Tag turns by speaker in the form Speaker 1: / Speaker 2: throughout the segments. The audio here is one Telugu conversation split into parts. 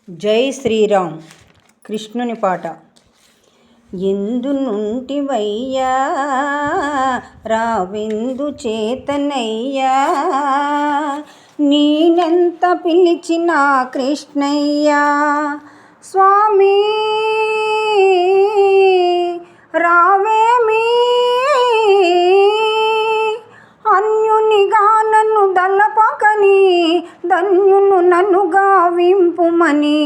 Speaker 1: జై శ్రీరామ్. కృష్ణుని పాట. ఎందు నుంటివయ్యా రావెందు చేతనయ్యా, నేనెంత పిలిచినా కృష్ణయ్యా. స్వామి రావేమి, అన్యునిగా నన్ను దళపకని, ధన్యును నన్ను గావింపుమని.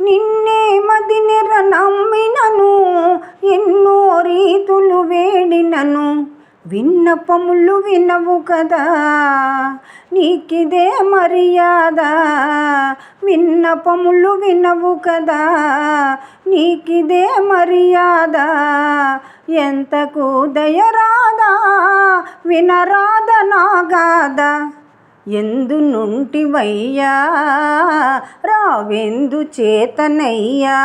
Speaker 1: నిన్నే మదినిర నమ్మినను, ఎన్నో రీతులు వేడినను. విన్నపములు వినవు కదా, నీకిదే మర్యాద. విన్నపములు వినవు కదా, నీకిదే మర్యాద. ఎంతకు దయరాదా, వినరాద నాగాద. ఎందు నుంటివయ్యా రావెందు చేతనయ్యా,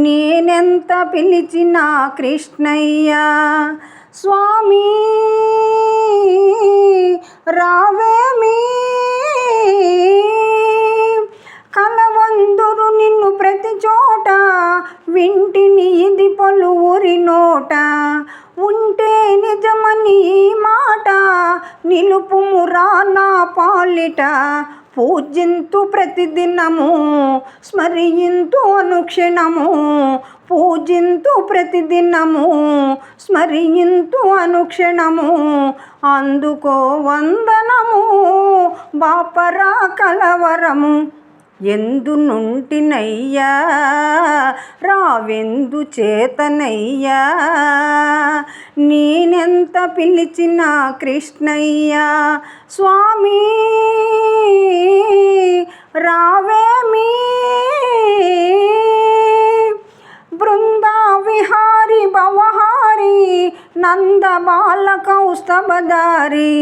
Speaker 1: నేనెంత పిలిచినా కృష్ణయ్యా. స్వామి రావేమి, కలవందురు నిన్ను ప్రతి చోట, వింటిని ఇది పలువురి నోట. ఉంటే నిజమని ఈ మాట, నిలుపుమురా నా పాలిట. పూజింతు ప్రతిదినము, స్మరింతు అనుక్షణము. పూజింతు ప్రతిదినము, స్మరింతు అనుక్షణము. అందుకో వందనము, బాపరా కలవరము. ఎందు నుంటినయ్యా రావెందు చేతనయ్యా, నేనెంత పిలిచినా కృష్ణయ్యా. స్వామి రావేమి, బృందా విహారి భవహారి, నంద బాల కౌస్తభధారి.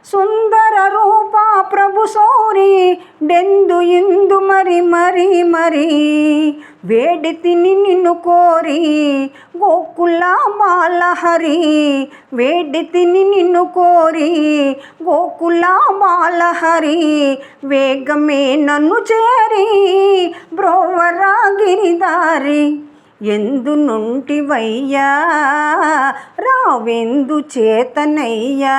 Speaker 1: సుందర రూప ప్రభు సౌరి, డెందు ఇందు మరి మరి మరి. వేడితిని నిన్ను కోరి గోకుల బాలహరి. వేడితిని నిన్ను కోరి గోకుల బాలహరి. వేగమే నన్ను చేరి బ్రోవరా గిరిదారి. ఎందు నుంటివయ్యా రావెందు చేతనయ్యా,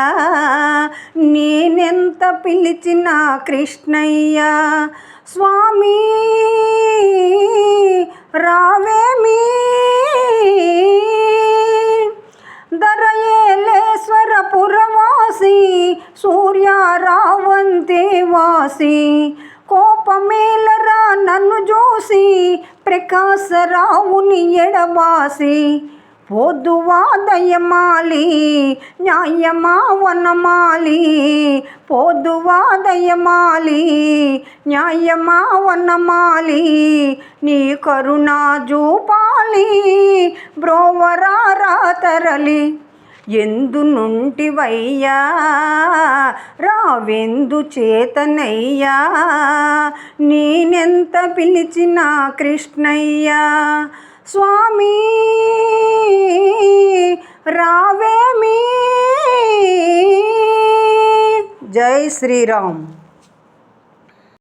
Speaker 1: నేనెంత పిలిచినా కృష్ణయ్యా. స్వామి రావేమి, దరయేలేశ్వర పురవాసి, సూర్య రావంతే వాసి. కోపమేలరా నన్ను జోసి, ప్రకాశరావుని ఎడబాసి. పోదువా దయమాలి, న్యాయమా వనమాలి. పోదువా దయమాలి, న్యాయమా వనమాలి. నీ కరుణా జూపాలి, బ్రోవరా తరలి. ఎందు నుంటివయ్యా రావెందు చేతనయ్యా, నేనెంత పిలిచినా కృష్ణయ్యా. స్వామి రావేమి. జై శ్రీరామ్.